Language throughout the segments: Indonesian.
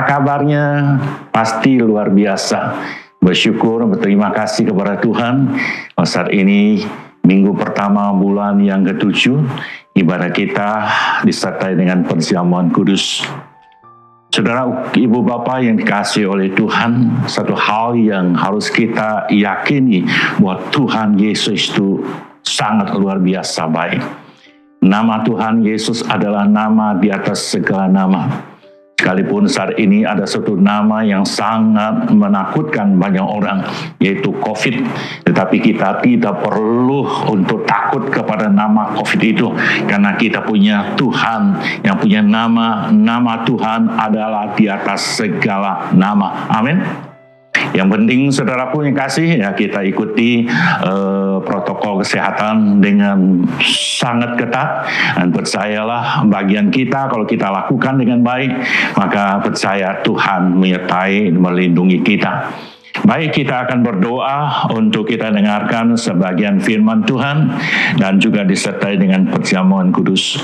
kabarnya? Pasti luar biasa. Bersyukur, berterima kasih kepada Tuhan. Saat ini minggu pertama bulan yang ke-7, ibadah kita disertai dengan perjamuan kudus. Saudara, ibu bapak yang dikasihi oleh Tuhan, satu hal yang harus kita yakini bahwa Tuhan Yesus itu sangat luar biasa baik. Nama Tuhan Yesus adalah nama di atas segala nama. Sekalipun saat ini ada satu nama yang sangat menakutkan banyak orang, yaitu COVID. Tetapi kita tidak perlu untuk takut kepada nama COVID itu, karena kita punya Tuhan yang punya nama. Nama Tuhan adalah di atas segala nama. Amin. Yang penting saudaraku yang kasih, ya kita ikuti protokol kesehatan dengan sangat ketat, dan percayalah bagian kita kalau kita lakukan dengan baik, maka percaya Tuhan menyertai melindungi kita. Baik, kita akan berdoa untuk kita dengarkan sebagian firman Tuhan dan juga disertai dengan perjamuan kudus.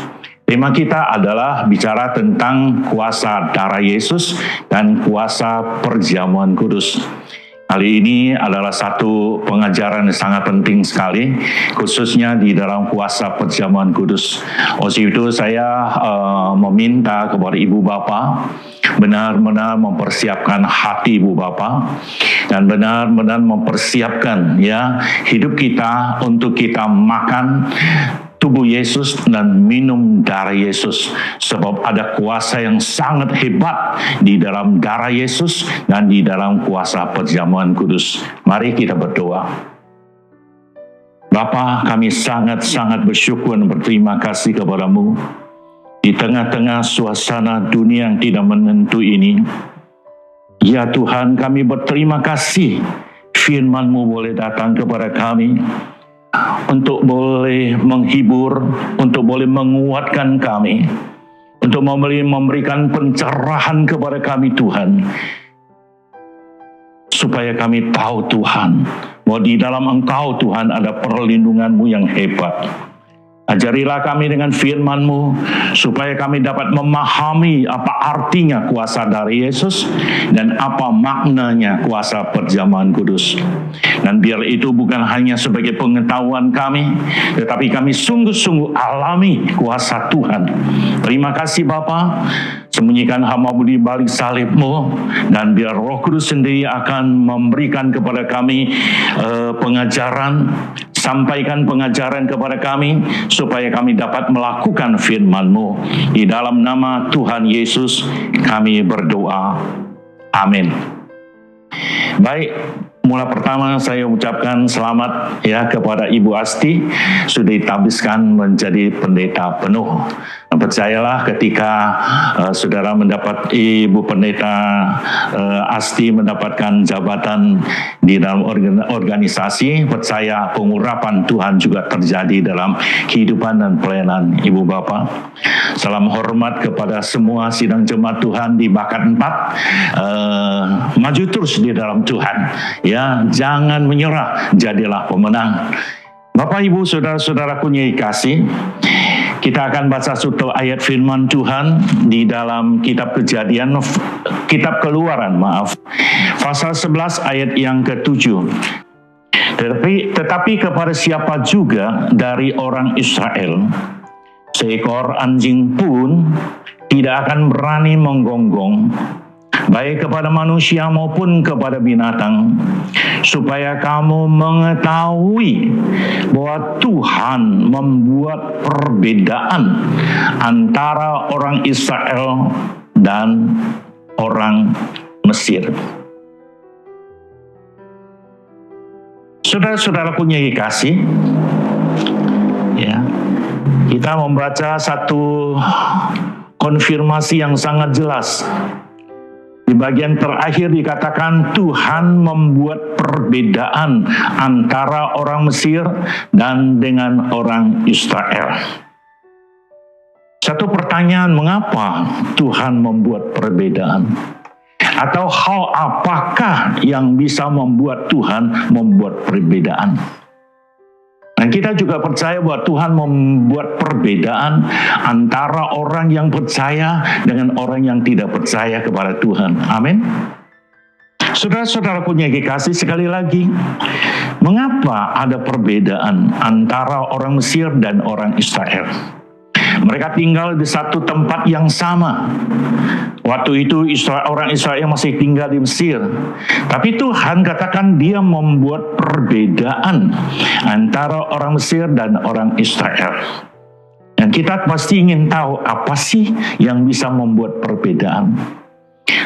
Tema kita adalah bicara tentang kuasa darah Yesus dan kuasa perjamuan kudus. Kali ini adalah satu pengajaran yang sangat penting sekali, khususnya di dalam kuasa perjamuan kudus. Oleh itu saya meminta kepada ibu bapa benar-benar mempersiapkan hati ibu bapa dan benar-benar mempersiapkan ya hidup kita untuk kita makan tubuh Yesus dan minum darah Yesus, sebab ada kuasa yang sangat hebat di dalam darah Yesus dan di dalam kuasa perjamuan kudus. Mari kita berdoa. Bapa, kami sangat-sangat bersyukur dan berterima kasih kepadamu di tengah-tengah suasana dunia yang tidak menentu ini. Ya Tuhan, kami berterima kasih firman-Mu boleh datang kepada kami untuk boleh menghibur, untuk boleh menguatkan kami, untuk memberikan pencerahan kepada kami Tuhan, supaya kami tahu Tuhan, bahwa di dalam Engkau Tuhan ada perlindungan-Mu yang hebat. Ajarilah kami dengan firman-Mu, supaya kami dapat memahami apa artinya kuasa dari Yesus dan apa maknanya kuasa perjamuan kudus. Dan biar itu bukan hanya sebagai pengetahuan kami, tetapi kami sungguh-sungguh alami kuasa Tuhan. Terima kasih Bapa. Sembunyikan hamba-Mu di balik salib-Mu, dan biar Roh Kudus sendiri akan memberikan kepada kami pengajaran. Sampaikan pengajaran kepada kami, supaya kami dapat melakukan firman-Mu. Di dalam nama Tuhan Yesus kami berdoa. Amin. Baik, mulai pertama saya ucapkan selamat ya kepada Ibu Asti, sudah ditabiskan menjadi pendeta penuh. Percayalah ketika saudara mendapat Ibu Pendeta Asti mendapatkan jabatan di dalam organisasi, percaya pengurapan Tuhan juga terjadi dalam kehidupan dan pelayanan Ibu Bapak. Salam hormat kepada semua sidang jemaat Tuhan di Bakat 4. Maju terus di dalam Tuhan, ya, jangan menyerah, jadilah pemenang. Bapak Ibu saudara-saudaraku yang dikasih, kita akan baca satu ayat firman Tuhan di dalam kitab Keluaran, pasal 11 ayat yang ke-7. Tetapi kepada siapa juga dari orang Israel, seekor anjing pun tidak akan berani menggonggong, baik kepada manusia maupun kepada binatang, supaya kamu mengetahui bahwa Tuhan membuat perbedaan antara orang Israel dan orang Mesir. Saudara-saudaraku yang dikasih, ya, kita membaca satu konfirmasi yang sangat jelas. Di bagian terakhir dikatakan Tuhan membuat perbedaan antara orang Mesir dan dengan orang Israel. Satu pertanyaan, mengapa Tuhan membuat perbedaan? Atau hal apakah yang bisa membuat Tuhan membuat perbedaan? Dan Dan kita juga percaya bahwa Tuhan membuat perbedaan antara orang yang percaya dengan orang yang tidak percaya kepada Tuhan. Amin. Saudara-saudara punya kekasih, sekali lagi, mengapa ada perbedaan antara orang Mesir dan orang Israel? Mereka tinggal di satu tempat yang sama. Waktu itu orang Israel masih tinggal di Mesir. Tapi Tuhan katakan dia membuat perbedaan antara orang Mesir dan orang Israel. Dan kita pasti ingin tahu apa sih yang bisa membuat perbedaan.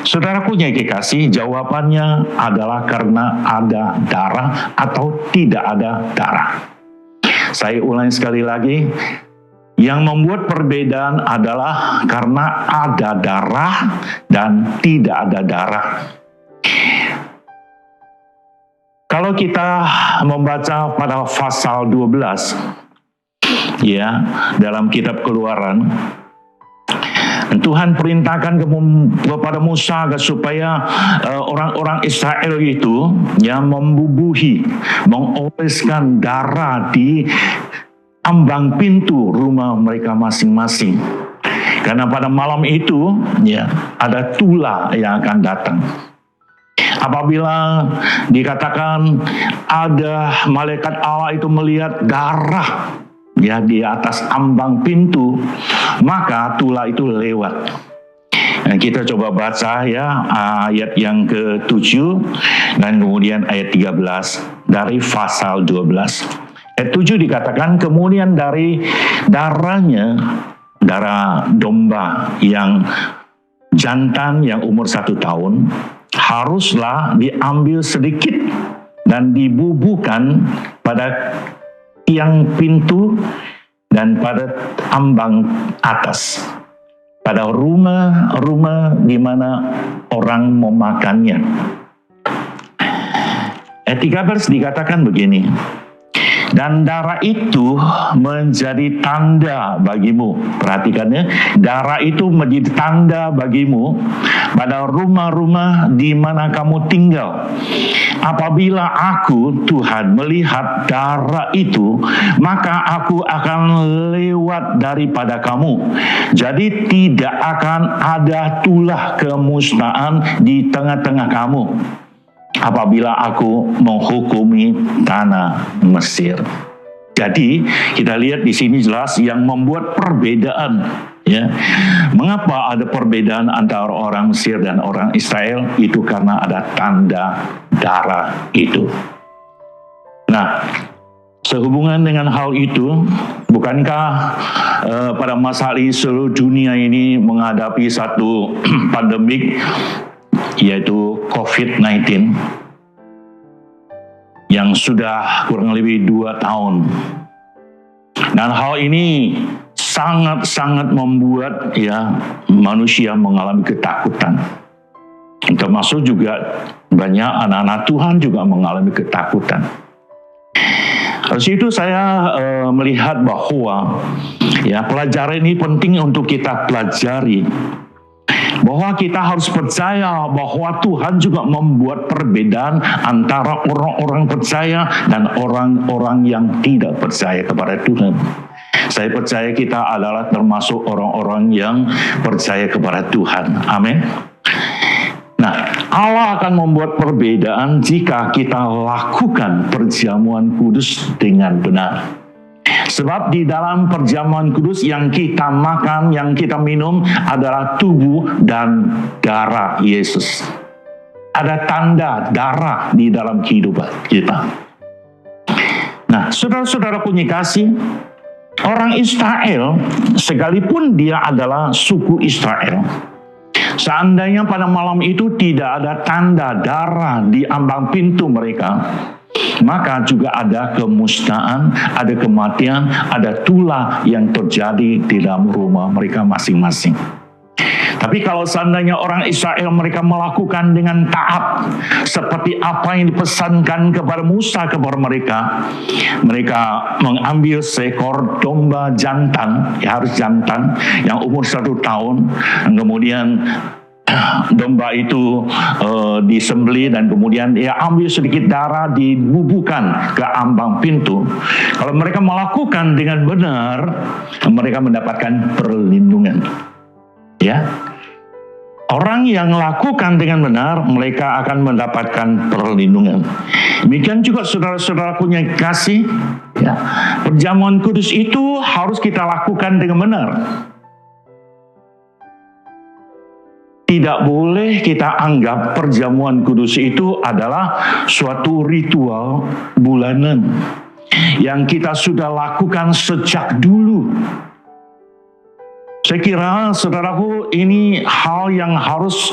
Saudara punya kekasih, jawabannya adalah karena ada darah atau tidak ada darah. Saya ulangi sekali lagi, yang membuat perbedaan adalah karena ada darah dan tidak ada darah. Kalau kita membaca pada pasal 12, ya, dalam kitab Keluaran, Tuhan perintahkan kepada Musa supaya orang-orang Israel itu yang membubuhi, mengoleskan darah di ambang pintu rumah mereka masing-masing. Karena pada malam itu ya ada tulah yang akan datang. Apabila dikatakan ada malaikat Allah itu melihat darah ya di atas ambang pintu, maka tulah itu lewat. Nah, kita coba baca ya ayat yang ke-7 dan kemudian ayat 13 dari pasal 12. Ayat 7 dikatakan, kemudian dari darahnya, darah domba yang jantan yang umur 1 tahun, haruslah diambil sedikit dan dibubuhkan pada tiang pintu dan pada ambang atas, pada rumah-rumah di mana orang memakannya. Ayat 13 dikatakan begini, dan darah itu menjadi tanda bagimu. Perhatikannya, darah itu menjadi tanda bagimu pada rumah-rumah di mana kamu tinggal. Apabila aku, Tuhan, melihat darah itu, maka aku akan lewat daripada kamu. Jadi tidak akan ada tulah kemusnahan di tengah-tengah kamu apabila aku menghukumi tanah Mesir. Jadi kita lihat di sini jelas yang membuat perbedaan. Ya, mengapa ada perbedaan antara orang Mesir dan orang Israel? Itu karena ada tanda darah itu. Nah, sehubungan dengan hal itu, bukankah pada masa ini seluruh dunia ini menghadapi satu pandemik, yaitu COVID-19 yang sudah kurang lebih 2 tahun. Dan hal ini sangat-sangat membuat ya manusia mengalami ketakutan. Termasuk juga banyak anak-anak Tuhan juga mengalami ketakutan. Dari situ saya melihat bahwa ya pelajaran ini penting untuk kita pelajari. Bahwa kita harus percaya bahwa Tuhan juga membuat perbedaan antara orang-orang percaya dan orang-orang yang tidak percaya kepada Tuhan. Saya percaya kita adalah termasuk orang-orang yang percaya kepada Tuhan. Amin. Nah, Allah akan membuat perbedaan jika kita lakukan perjamuan kudus dengan benar. Sebab di dalam perjamuan kudus yang kita makan, yang kita minum adalah tubuh dan darah Yesus. Ada tanda darah di dalam kehidupan kita. Nah, saudara-saudara punya kasih, orang Israel, sekalipun dia adalah suku Israel, seandainya pada malam itu tidak ada tanda darah di ambang pintu mereka, maka juga ada kemusnahan, ada kematian, ada tulah yang terjadi di dalam rumah mereka masing-masing. Tapi kalau seandainya orang Israel mereka melakukan dengan taat seperti apa yang dipesankan kepada Musa kepada mereka, mereka mengambil seekor domba jantan, ya harus jantan, yang umur 1 tahun, dan kemudian domba itu disembelih dan kemudian ambil sedikit darah dibubuhkan ke ambang pintu. Kalau mereka melakukan dengan benar, mereka mendapatkan perlindungan. Ya, orang yang lakukan dengan benar, mereka akan mendapatkan perlindungan. Demikian juga saudara-saudaraku yang kasih, ya, perjamuan kudus itu harus kita lakukan dengan benar. Tidak boleh kita anggap perjamuan kudus itu adalah suatu ritual bulanan yang kita sudah lakukan sejak dulu. Saya kira, saudaraku, ini hal yang harus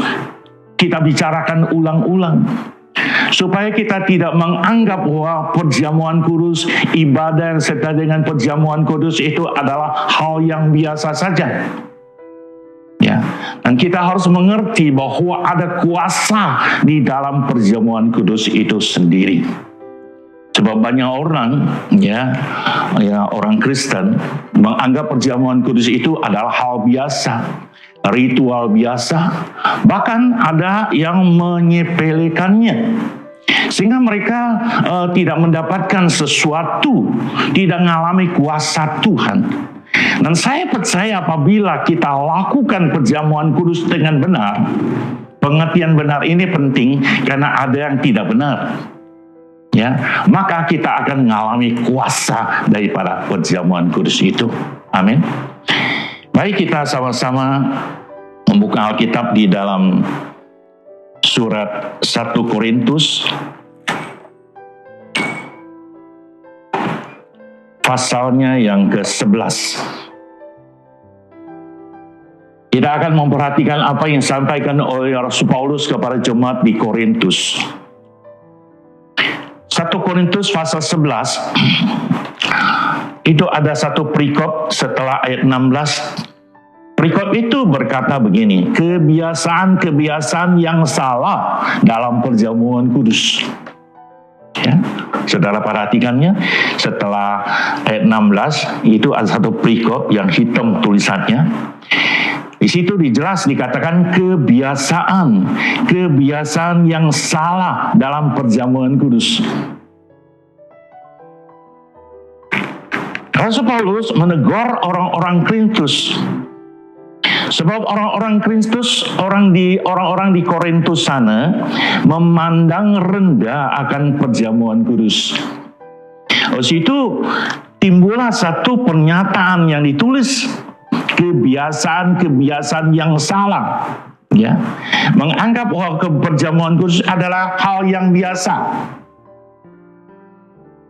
kita bicarakan ulang-ulang, supaya kita tidak menganggap bahwa perjamuan kudus, ibadah yang serta dengan perjamuan kudus itu adalah hal yang biasa saja. Ya, dan kita harus mengerti bahwa ada kuasa di dalam perjamuan kudus itu sendiri. Sebab banyak orang, ya orang Kristen menganggap perjamuan kudus itu adalah hal biasa, ritual biasa, bahkan ada yang menyepelekannya, sehingga mereka tidak mendapatkan sesuatu, tidak mengalami kuasa Tuhan. Dan saya percaya apabila kita lakukan perjamuan kudus dengan benar, pengertian benar ini penting karena ada yang tidak benar. Ya, maka kita akan mengalami kuasa daripada perjamuan kudus itu. Amin. Baik, kita sama-sama membuka Alkitab di dalam surat 1 Korintus pasalnya yang ke-11. Kita akan memperhatikan apa yang disampaikan oleh Rasul Paulus kepada jemaat di Korintus. 1 Korintus pasal 11 itu ada satu perikop setelah ayat 16. Perikop itu berkata begini, kebiasaan-kebiasaan yang salah dalam perjamuan kudus. Ya, saudara perhatikannya, setelah ayat 16 itu ada satu perikop yang hitam tulisannya. Di situ dikatakan kebiasaan yang salah dalam perjamuan kudus. Rasul Paulus menegur orang-orang Korintus. Sebab orang-orang Korintus, orang-orang di Korintus sana memandang rendah akan perjamuan kudus. Oleh itu timbullah satu pernyataan yang ditulis, kebiasaan-kebiasaan yang salah, ya, menganggap bahwa perjamuan kudus adalah hal yang biasa,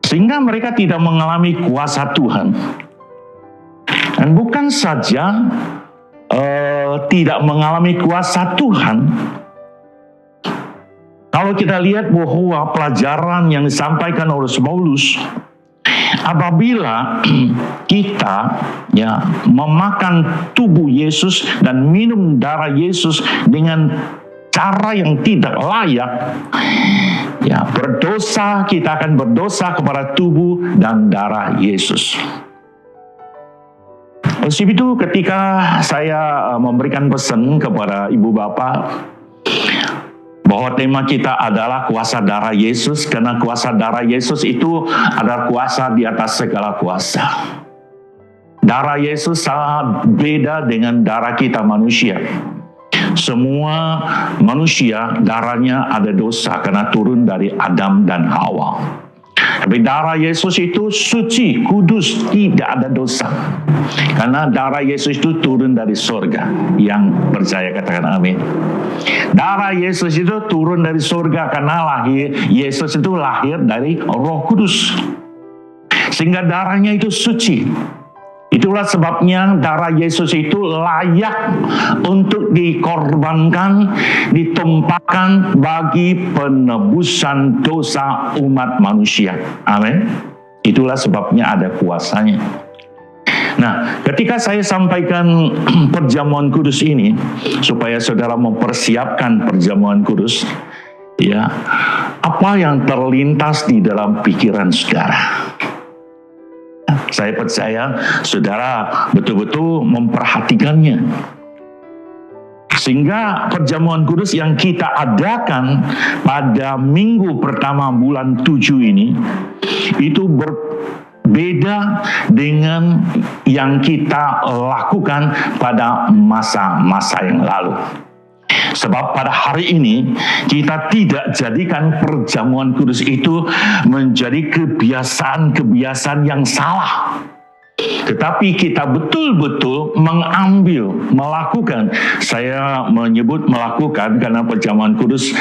sehingga mereka tidak mengalami kuasa Tuhan. Dan bukan saja tidak mengalami kuasa Tuhan, kalau kita lihat bahwa pelajaran yang disampaikan oleh Paulus, apabila kita memakan tubuh Yesus dan minum darah Yesus dengan cara yang tidak layak, berdosa, kita akan berdosa kepada tubuh dan darah Yesus. Oleh sebab itu, ketika saya memberikan pesan kepada ibu bapak bahwa tema kita adalah kuasa darah Yesus, karena kuasa darah Yesus itu adalah kuasa di atas segala kuasa. Darah Yesus sangat beda dengan darah kita manusia. Semua manusia darahnya ada dosa karena turun dari Adam dan Hawa. Tapi darah Yesus itu suci, kudus, tidak ada dosa. Karena darah Yesus itu turun dari surga. Yang percaya katakan amin. Darah Yesus itu turun dari surga karena Yesus itu lahir dari Roh Kudus. Sehingga darahnya itu suci. Itulah sebabnya darah Yesus itu layak untuk dikorbankan, ditumpahkan bagi penebusan dosa umat manusia. Amin. Itulah sebabnya ada kuasanya. Nah, ketika saya sampaikan perjamuan kudus ini, supaya saudara mempersiapkan perjamuan kudus, ya, apa yang terlintas di dalam pikiran saudara? Saya percaya saudara betul-betul memperhatikannya. Sehingga perjamuan kudus yang kita adakan pada minggu pertama bulan 7 ini, itu berbeda dengan yang kita lakukan pada masa-masa yang lalu. Sebab pada hari ini kita tidak jadikan perjamuan kudus itu menjadi kebiasaan-kebiasaan yang salah. Tetapi kita betul-betul melakukan, saya menyebut melakukan karena perjamuan kudus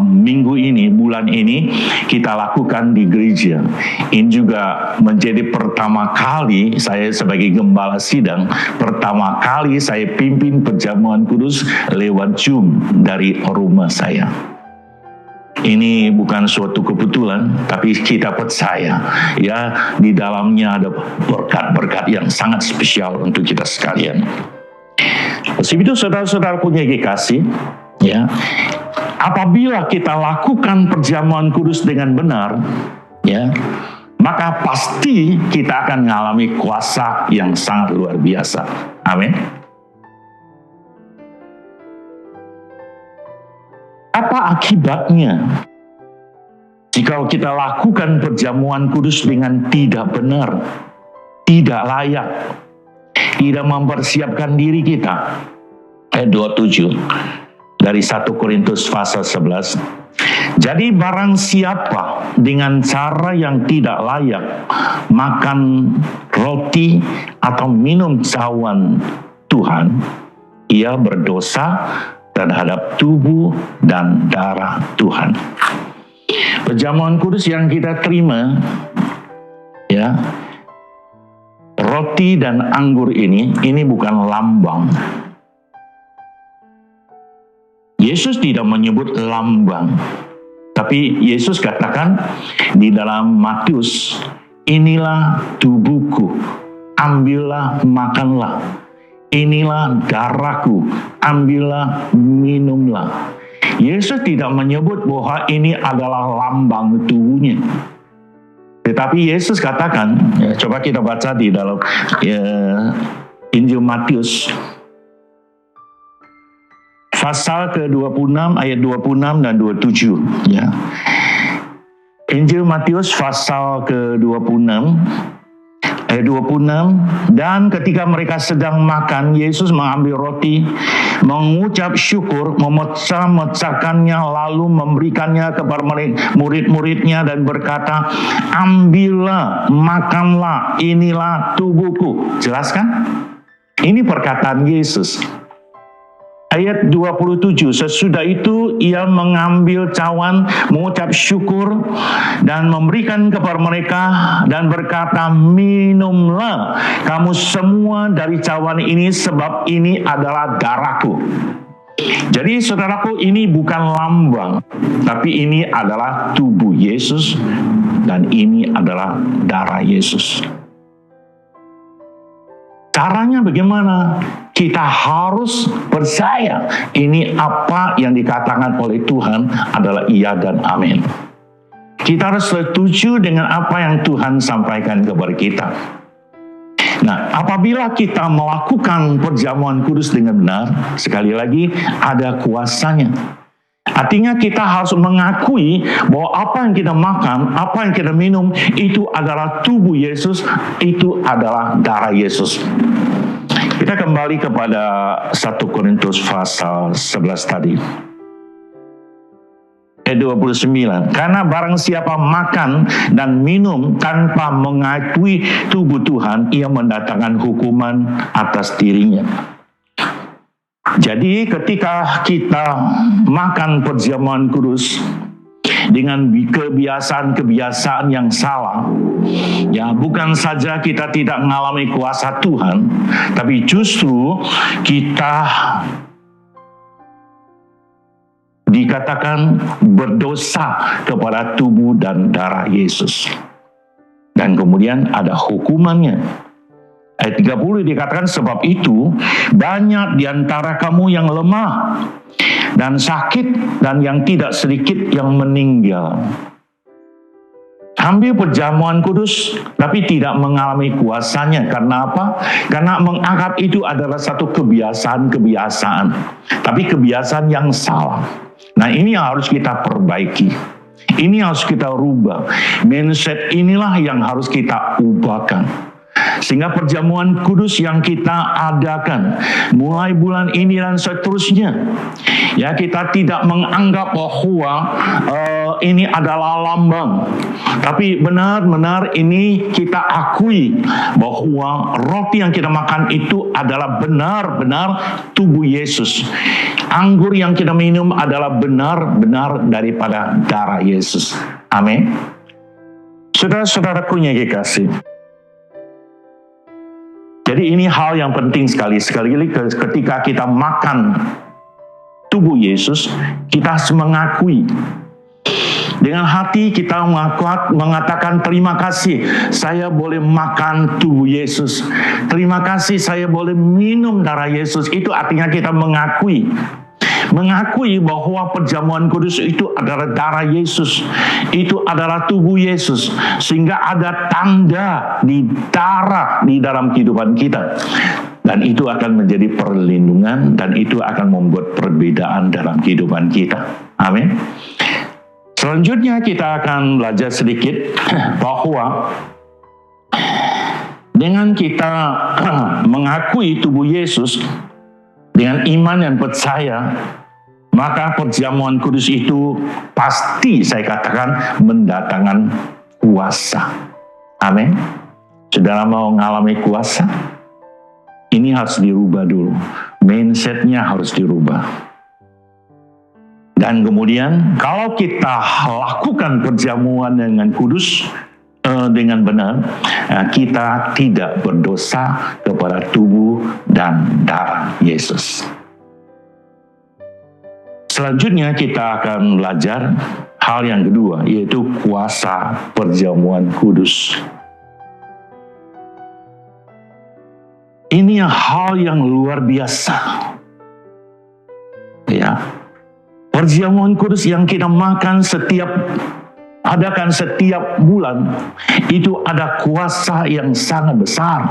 minggu ini, bulan ini kita lakukan di gereja. Ini juga menjadi pertama kali saya sebagai gembala sidang, pertama kali saya pimpin perjamuan kudus lewat Zoom dari rumah saya. Ini bukan suatu kebetulan, tapi kita percaya ya di dalamnya ada berkat-berkat yang sangat spesial untuk kita sekalian. Sebab itu saudara-saudara punya kekasih, ya, apabila kita lakukan perjamuan kudus dengan benar, ya, maka pasti kita akan mengalami kuasa yang sangat luar biasa. Amin. Apa akibatnya jika kita lakukan perjamuan kudus dengan tidak benar, tidak layak, tidak mempersiapkan diri kita? Ayat 27 dari 1 Korintus pasal 11. Jadi barang siapa dengan cara yang tidak layak makan roti atau minum cawan Tuhan, ia berdosa terhadap tubuh dan darah Tuhan. Perjamuan kudus yang kita terima, ya, roti dan anggur ini bukan lambang. Yesus tidak menyebut lambang, tapi Yesus katakan di dalam Matius, inilah tubuhku, ambillah makanlah. Inilah darahku, ambillah minumlah. Yesus tidak menyebut bahwa ini adalah lambang tubuhnya. Tetapi Yesus katakan, ya, coba kita baca di dalam Injil Matius pasal ke-26 ayat 26 dan 27, ya. Injil Matius pasal ke-26 ayat 26, dan ketika mereka sedang makan, Yesus mengambil roti, mengucap syukur, memecah-mecahkannya, lalu memberikannya kepada murid-muridnya dan berkata, ambillah, makanlah, inilah tubuhku. Jelas kan? Ini perkataan Yesus. Ayat 27, sesudah itu ia mengambil cawan, mengucap syukur, dan memberikan kepada mereka, dan berkata, minumlah kamu semua dari cawan ini, sebab ini adalah darahku. Jadi saudaraku, ini bukan lambang, tapi ini adalah tubuh Yesus, dan ini adalah darah Yesus. Caranya bagaimana? Kita harus percaya ini apa yang dikatakan oleh Tuhan adalah iya dan amin. Kita harus setuju dengan apa yang Tuhan sampaikan kepada kita. Nah, apabila kita melakukan perjamuan kudus dengan benar, sekali lagi ada kuasanya. Artinya kita harus mengakui bahwa apa yang kita makan, apa yang kita minum, itu adalah tubuh Yesus, itu adalah darah Yesus. Kita kembali kepada 1 Korintus pasal 11 tadi. Ayat 29. Karena barang siapa makan dan minum tanpa mengakui tubuh Tuhan, ia mendatangkan hukuman atas dirinya. Jadi ketika kita makan perjamuan kudus dengan kebiasaan-kebiasaan yang salah, ya, bukan saja kita tidak mengalami kuasa Tuhan, tapi justru kita dikatakan berdosa kepada tubuh dan darah Yesus. Dan kemudian ada hukumannya. Ayat 30 dikatakan, sebab itu banyak di antara kamu yang lemah dan sakit, dan yang tidak sedikit yang meninggal. ambil perjamuan kudus tapi tidak mengalami kuasanya. Karena apa? Karena menganggap itu adalah satu kebiasaan, tapi kebiasaan yang salah. Nah, ini yang harus kita perbaiki, ini harus kita rubah. Mindset inilah yang harus kita ubahkan, sehingga perjamuan kudus yang kita adakan mulai bulan ini dan seterusnya, ya, kita tidak menganggap bahwa ini adalah lambang, tapi benar-benar ini kita akui bahwa roti yang kita makan itu adalah benar-benar tubuh Yesus. Anggur yang kita minum adalah benar-benar daripada darah Yesus. Amin. Saudara-saudaraku yang kekasih, jadi ini hal yang penting sekali. Sekali lagi ketika kita makan tubuh Yesus, kita harus mengakui. Dengan hati kita mengatakan terima kasih saya boleh makan tubuh Yesus. Terima kasih saya boleh minum darah Yesus. Itu artinya kita mengakui bahwa perjamuan kudus itu adalah darah Yesus, itu adalah tubuh Yesus, sehingga ada tanda di darah di dalam kehidupan kita, dan itu akan menjadi perlindungan, dan itu akan membuat perbedaan dalam kehidupan kita. Amin. Selanjutnya kita akan belajar sedikit bahwa dengan kita mengakui tubuh Yesus dengan iman dan percaya, maka perjamuan kudus itu pasti saya katakan mendatangkan kuasa. Amin. Saudara mau mengalami kuasa? Ini harus dirubah dulu. Mindsetnya harus dirubah. Dan kemudian kalau kita lakukan perjamuan dengan kudus, dengan benar, kita tidak berdosa kepada tubuh dan darah Yesus. Selanjutnya kita akan belajar hal yang kedua, yaitu kuasa perjamuan kudus. Ini hal yang luar biasa, ya. Perjamuan kudus yang kita makan adakan setiap bulan, itu ada kuasa yang sangat besar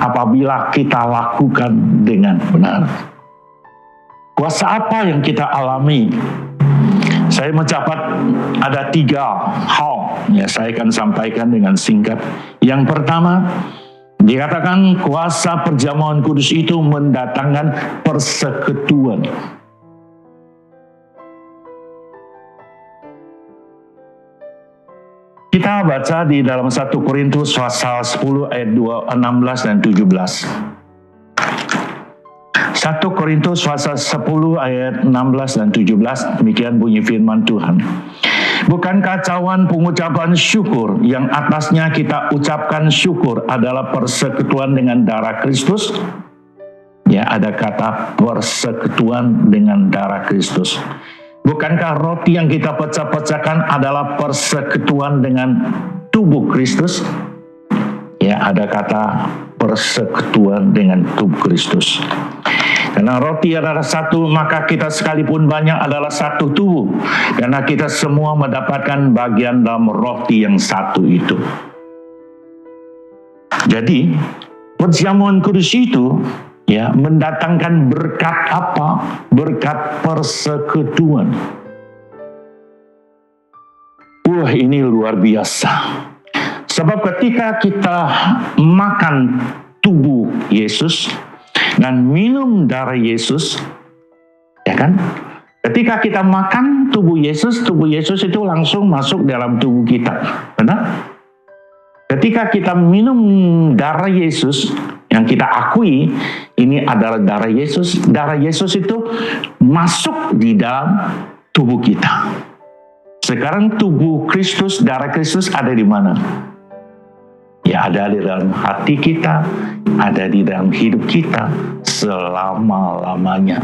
apabila kita lakukan dengan benar. Kuasa apa yang kita alami? Saya mencatat ada 3 hal, ya, saya akan sampaikan dengan singkat. Yang pertama, dikatakan kuasa perjamuan kudus itu mendatangkan persekutuan. Kita baca di dalam 1 Korintus pasal 10 ayat 16 dan 17. 1 Korintus pasal 10 ayat 16 dan 17, demikian bunyi firman Tuhan. Bukankah cawan pengucapan syukur yang atasnya kita ucapkan syukur adalah persekutuan dengan darah Kristus? Ya, ada kata persekutuan dengan darah Kristus. Bukankah roti yang kita pecah-pecahkan adalah persekutuan dengan tubuh Kristus? Ya, ada kata persekutuan dengan tubuh Kristus. Karena roti adalah satu, maka kita sekalipun banyak adalah satu tubuh. Karena kita semua mendapatkan bagian dalam roti yang satu itu. Jadi, perjamuan kudus itu, ya, mendatangkan berkat apa? Berkat persekutuan. Ini luar biasa. Sebab ketika kita makan tubuh Yesus dan minum darah Yesus, ya kan? Ketika kita makan tubuh Yesus itu langsung masuk dalam tubuh kita. Benar? Ketika kita minum darah Yesus, yang kita akui ini adalah darah Yesus itu masuk di dalam tubuh kita. Sekarang tubuh Kristus, darah Kristus ada di mana? Ya, ada di dalam hati kita, ada di dalam hidup kita selama-lamanya.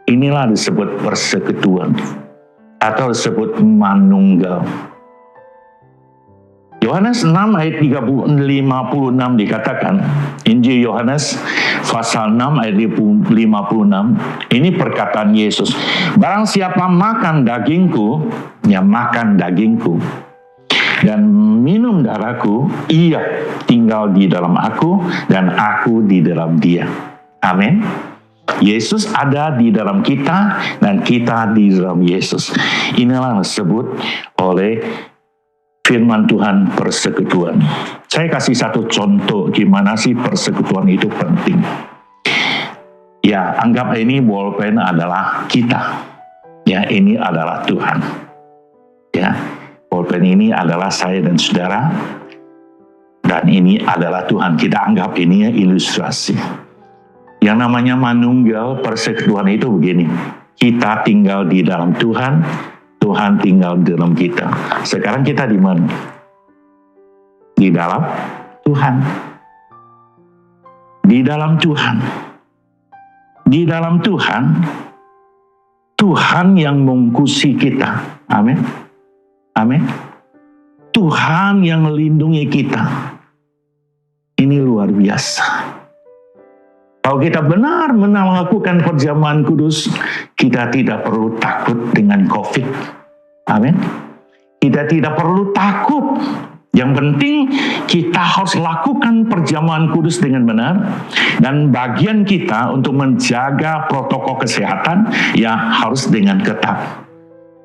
Inilah disebut persekutuan atau disebut manunggal. Yohanes 6 ayat 56 dikatakan, Injil Yohanes pasal 6 ayat 56, ini perkataan Yesus. Barang siapa makan dagingku, ya makan dagingku, dan minum darahku, ia tinggal di dalam aku dan aku di dalam dia. Amin. Yesus ada di dalam kita dan kita di dalam Yesus. Inilah yang disebut oleh firman Tuhan persekutuan. Saya kasih satu contoh gimana sih persekutuan itu penting. Ya, anggap ini bolpen adalah kita. Ya, ini adalah Tuhan. Ya, bolpen ini adalah saya dan saudara. Dan ini adalah Tuhan. Kita anggap ini ilustrasi. Yang namanya manunggal persekutuan itu begini. Kita tinggal di dalam Tuhan, Tuhan tinggal di dalam kita. Sekarang kita di mana? Di dalam Tuhan. Di dalam Tuhan. Di dalam Tuhan, Tuhan yang mengkusi kita. Amin. Amin. Tuhan yang melindungi kita. Ini luar biasa. Kalau kita benar-benar melakukan perjamuan kudus, kita tidak perlu takut dengan COVID. Amin. Kita tidak perlu takut. Yang penting kita harus lakukan perjamuan kudus dengan benar. Dan bagian kita untuk menjaga protokol kesehatan ya harus dengan ketat.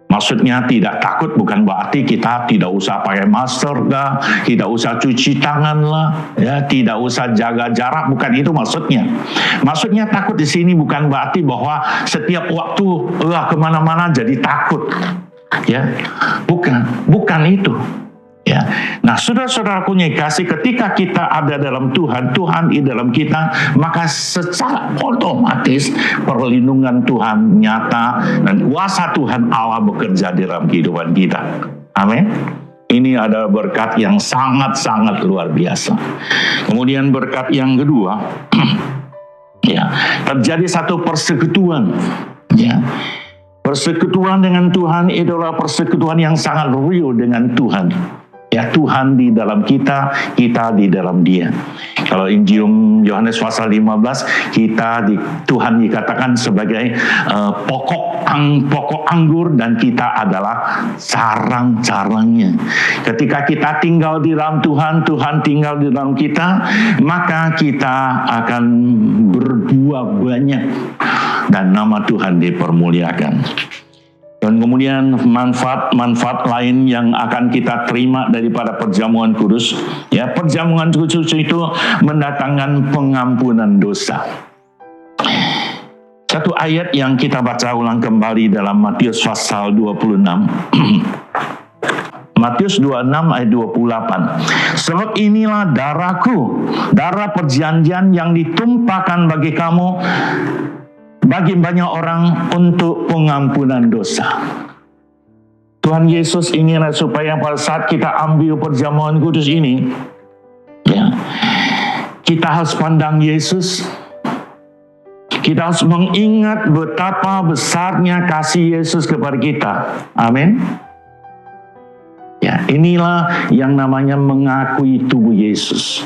Maksudnya tidak takut bukan berarti kita tidak usah pakai masker lah, tidak usah cuci tangan lah, ya, tidak usah jaga jarak, bukan itu maksudnya. Maksudnya takut di sini bukan berarti bahwa setiap waktu kemana-mana jadi takut, ya, bukan itu. Ya. Nah, saudara-saudaraku yang kasih, ketika kita ada dalam Tuhan, Tuhan di dalam kita, maka secara otomatis perlindungan Tuhan nyata dan kuasa Tuhan Allah bekerja di dalam kehidupan kita. Amin. Ini adalah berkat yang sangat-sangat luar biasa. Kemudian berkat yang kedua, ya, terjadi satu persekutuan, ya. Persekutuan dengan Tuhan adalah persekutuan yang sangat real dengan Tuhan. Ya, Tuhan di dalam kita, kita di dalam Dia. Kalau Injil Yohanes pasal 15, Tuhan dikatakan sebagai pokok anggur dan kita adalah sarang-sarangnya. Ketika kita tinggal di dalam Tuhan, Tuhan tinggal di dalam kita, maka kita akan berbuah banyak dan nama Tuhan dipermuliakan. Dan kemudian manfaat lain yang akan kita terima daripada perjamuan kudus, ya, perjamuan kudus itu mendatangkan pengampunan dosa. Satu ayat yang kita baca ulang kembali dalam Matius pasal 26. Matius 26 ayat 28. Sebab inilah darahku, darah perjanjian yang ditumpahkan bagi kamu, bagi banyak orang untuk pengampunan dosa. Tuhan Yesus inginlah supaya pada saat kita ambil perjamuan kudus ini, ya, kita harus pandang Yesus. Kita harus mengingat betapa besarnya kasih Yesus kepada kita. Amin. Ya, inilah yang namanya mengakui tubuh Yesus.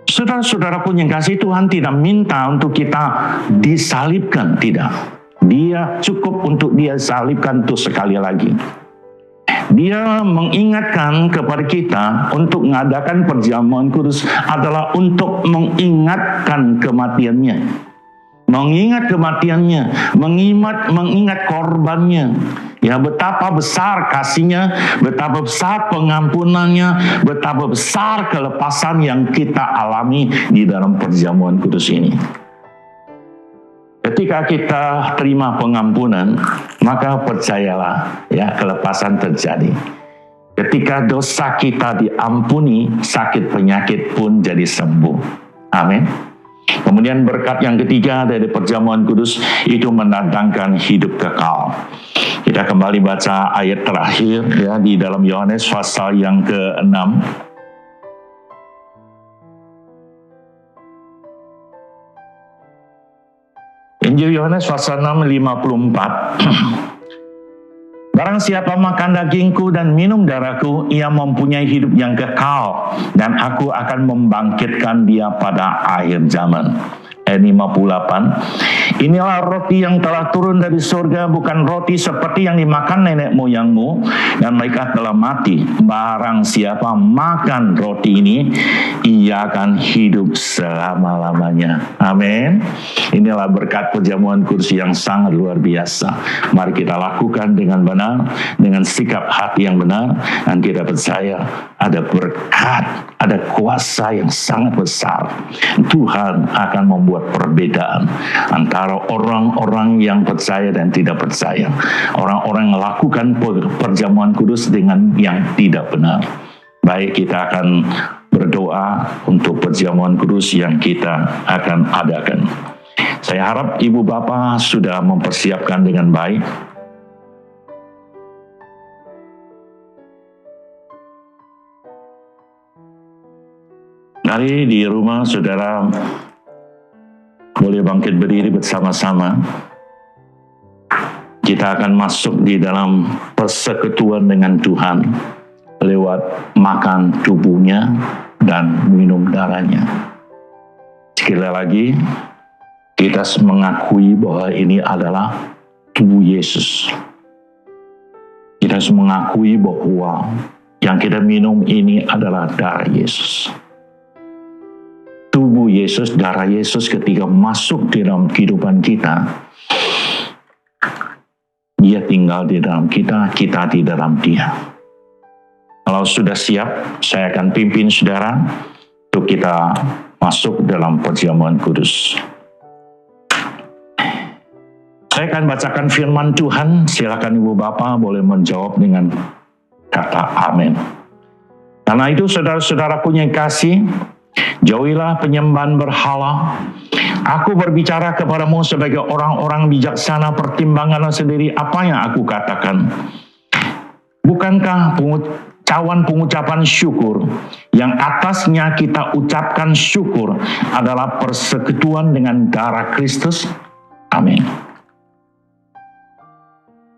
Saudara-saudara pun yang kasih, Tuhan tidak minta untuk kita disalibkan, tidak. Dia cukup untuk dia salibkan itu sekali lagi. Dia mengingatkan kepada kita untuk mengadakan perjamuan kudus adalah untuk mengingatkan kematiannya. Mengingat kematiannya, mengingat korbannya. Ya, betapa besar kasihnya, betapa besar pengampunannya, betapa besar kelepasan yang kita alami di dalam perjamuan kudus ini. Ketika kita terima pengampunan, maka percayalah, ya, kelepasan terjadi. Ketika dosa kita diampuni, sakit penyakit pun jadi sembuh. Amin. Kemudian berkat yang ketiga dari perjamuan kudus itu mendatangkan hidup kekal. Kita kembali baca ayat terakhir, ya, di dalam Yohanes pasal yang ke-6. Injil Yohanes pasal 6 54. Barang siapa makan dagingku dan minum darahku, ia mempunyai hidup yang kekal, dan aku akan membangkitkan dia pada akhir zaman. Ayat 58. Inilah roti yang telah turun dari surga, bukan roti seperti yang dimakan nenek moyangmu, dan mereka telah mati. Barang siapa makan roti ini, ia akan hidup selama-lamanya. Amin. Inilah berkat perjamuan kudus yang sangat luar biasa. Mari kita lakukan dengan benar, dengan sikap hati yang benar, dan kita percaya ada berkat, ada kuasa yang sangat besar. Tuhan akan membuat perbedaan antara orang-orang yang percaya dan tidak percaya. Orang-orang yang melakukan perjamuan kudus dengan yang tidak benar. Baik, kita akan berdoa untuk perjamuan kudus yang kita akan adakan. Saya harap Ibu Bapak sudah mempersiapkan dengan baik. Mari di rumah saudara boleh bangkit berdiri bersama-sama. Kita akan masuk di dalam persekutuan dengan Tuhan lewat makan tubuhnya dan minum darahnya. Sekali lagi, kita mengakui bahwa ini adalah tubuh Yesus. Kita mengakui bahwa yang kita minum ini adalah darah Yesus. Tubuh Yesus, darah Yesus ketika masuk di dalam kehidupan kita, Dia tinggal di dalam kita, kita di dalam Dia. Kalau sudah siap, saya akan pimpin saudara untuk kita masuk dalam perjamuan kudus. Saya akan bacakan firman Tuhan, silakan Ibu Bapak boleh menjawab dengan kata amin. Karena itu saudara-saudaraku yang kasih, jauhilah penyembahan berhala. Aku berbicara kepadamu sebagai orang-orang bijaksana, pertimbanganlah sendiri apa yang aku katakan. Bukankah cawan pengucapan syukur yang atasnya kita ucapkan syukur adalah persekutuan dengan darah Kristus? Amin.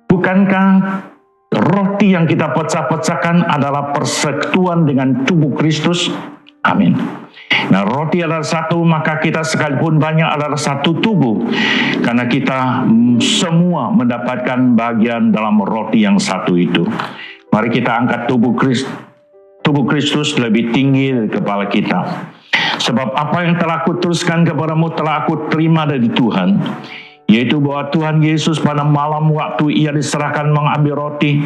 Bukankah roti yang kita pecah-pecahkan adalah persekutuan dengan tubuh Kristus? Amin. Nah, roti adalah satu, maka kita sekalipun banyak adalah satu tubuh. Karena kita semua mendapatkan bagian dalam roti yang satu itu. Mari kita angkat tubuh Kristus lebih tinggi dari kepala kita. Sebab apa yang telah aku teruskan kepadamu telah aku terima dari Tuhan. Yaitu bahwa Tuhan Yesus pada malam waktu ia diserahkan mengambil roti,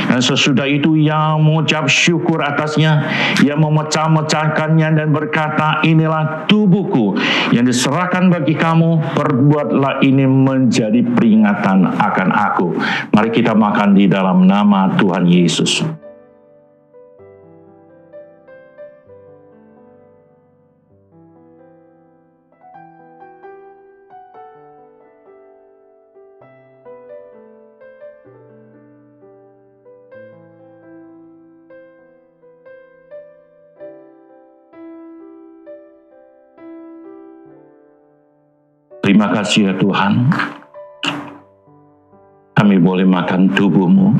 dan sesudah itu ia mengucap syukur atasnya, ia memecah-mecahkannya dan berkata, inilah tubuhku yang diserahkan bagi kamu, perbuatlah ini menjadi peringatan akan aku. Mari kita makan di dalam nama Tuhan Yesus. Terima kasih ya Tuhan, kami boleh makan tubuh-Mu.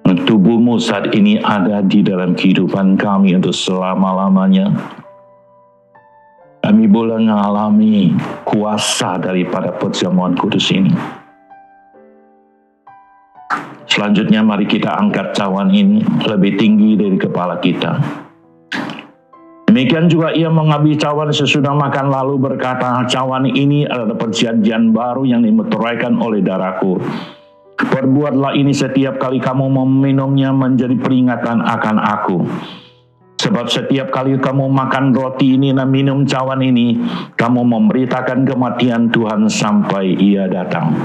Tubuh-Mu saat ini ada di dalam kehidupan kami untuk selama-lamanya. Kami boleh mengalami kuasa daripada perjamuan kudus ini. Selanjutnya mari kita angkat cawan ini lebih tinggi dari kepala kita. Demikian juga ia mengambil cawan sesudah makan lalu berkata, cawan ini adalah perjanjian baru yang dimeteraikan oleh darahku. Perbuatlah ini setiap kali kamu meminumnya menjadi peringatan akan aku. Sebab setiap kali kamu makan roti ini dan minum cawan ini, kamu memberitakan kematian Tuhan sampai ia datang.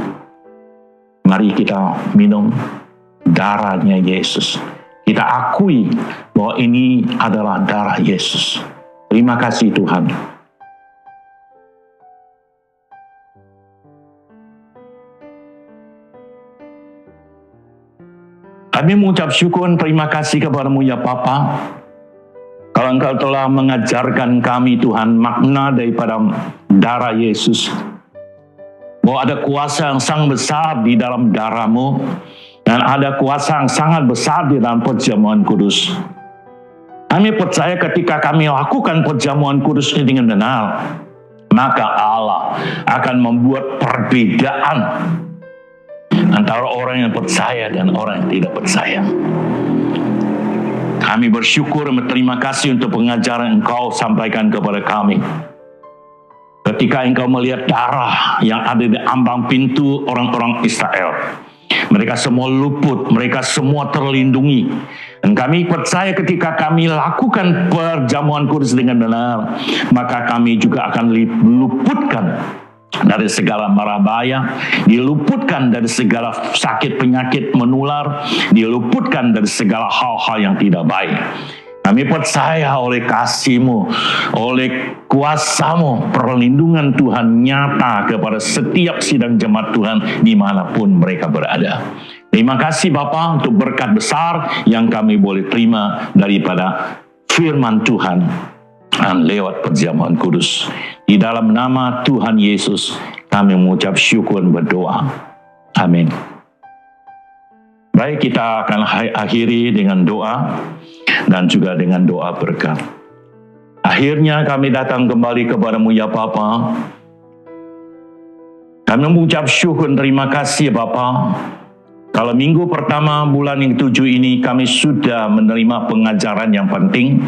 Mari kita minum darahnya Yesus. Kita akui bahwa ini adalah darah Yesus. Terima kasih Tuhan. Kami mengucap syukur dan terima kasih kepada-Mu ya Bapa. Kalau Engkau telah mengajarkan kami Tuhan makna daripada darah Yesus. Bahwa ada kuasa yang sangat besar di dalam darah-Mu. Dan ada kuasa yang sangat besar di dalam perjamuan kudus. Kami percaya ketika kami lakukan perjamuan kudus ini dengan benar, maka Allah akan membuat perbedaan antara orang yang percaya dan orang yang tidak percaya. Kami bersyukur dan berterima kasih untuk pengajaran Engkau sampaikan kepada kami. Ketika Engkau melihat darah yang ada di ambang pintu orang-orang Israel, mereka semua luput, mereka semua terlindungi. Dan kami percaya ketika kami lakukan perjamuan kudus dengan benar, maka kami juga akan diluputkan dari segala mara bahaya, diluputkan dari segala sakit penyakit menular, diluputkan dari segala hal-hal yang tidak baik. Kami percaya oleh kasih-Mu, oleh kuasa-Mu, perlindungan Tuhan nyata kepada setiap sidang jemaat Tuhan dimanapun mereka berada. Terima kasih Bapa untuk berkat besar yang kami boleh terima daripada firman Tuhan dan lewat perjamuan kudus. Di dalam nama Tuhan Yesus kami mengucap syukur dan berdoa. Amin. Baik, kita akan akhiri dengan doa dan juga dengan doa berkat. Akhirnya kami datang kembali kepadamu ya Bapa. Kami mengucap syukur dan terima kasih Bapa. Kalau minggu pertama bulan yang 7 ini kami sudah menerima pengajaran yang penting.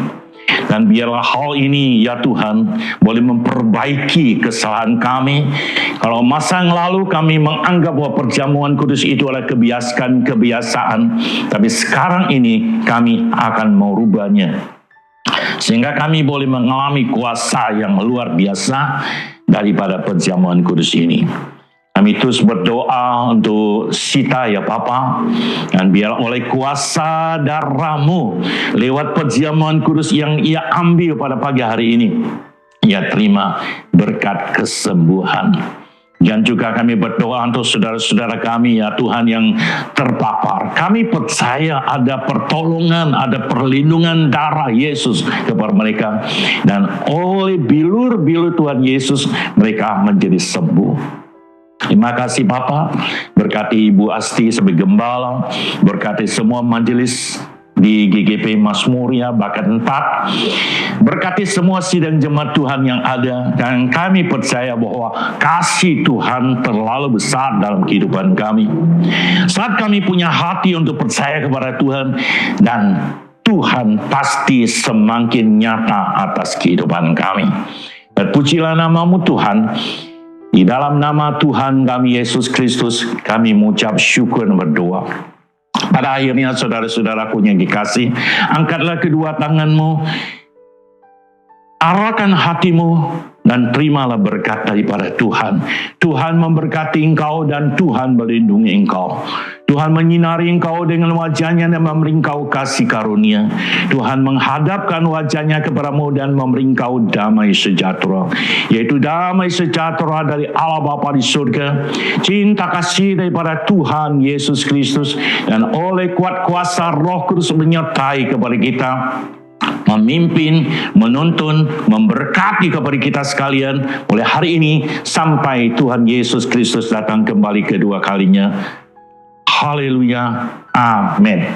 Dan biarlah hal ini ya Tuhan boleh memperbaiki kesalahan kami. Kalau masa yang lalu kami menganggap bahwa perjamuan kudus itu adalah kebiasaan, tapi sekarang ini kami akan merubahnya, sehingga kami boleh mengalami kuasa yang luar biasa daripada perjamuan kudus ini. Kami terus berdoa untuk Sita ya Bapa, dan biar oleh kuasa darah-Mu lewat perjamuan kudus yang ia ambil pada pagi hari ini, ia terima berkat kesembuhan. Dan juga kami berdoa untuk saudara-saudara kami ya Tuhan yang terpapar. Kami percaya ada pertolongan, ada perlindungan darah Yesus kepada mereka, dan oleh bilur-bilur Tuhan Yesus mereka menjadi sembuh. Terima kasih Bapak, berkati Ibu Asti sebagai gembala, berkati semua majelis di GGP Mazmuria Bakat 4, berkati semua sidang jemaat Tuhan yang ada, dan kami percaya bahwa kasih Tuhan terlalu besar dalam kehidupan kami. Saat kami punya hati untuk percaya kepada Tuhan, dan Tuhan pasti semakin nyata atas kehidupan kami. Terpujilah nama-Mu Tuhan. Di dalam nama Tuhan kami Yesus Kristus, kami mengucap syukur dan berdoa. Pada akhirnya saudara-saudaraku yang dikasih, angkatlah kedua tanganmu, arahkan hatimu, dan terimalah berkat daripada Tuhan. Tuhan memberkati engkau dan Tuhan melindungi engkau. Tuhan menyinari engkau dengan wajahnya dan memberi engkau kasih karunia. Tuhan menghadapkan wajahnya kepadamu dan memberi engkau damai sejahtera, yaitu damai sejahtera dari Allah Bapa di surga, cinta kasih daripada Tuhan Yesus Kristus, dan oleh kuat kuasa Roh Kudus menyertai kepada kita, memimpin, menuntun, memberkati kepada kita sekalian mulai hari ini sampai Tuhan Yesus Kristus datang kembali kedua kalinya. Haleluya. Amin.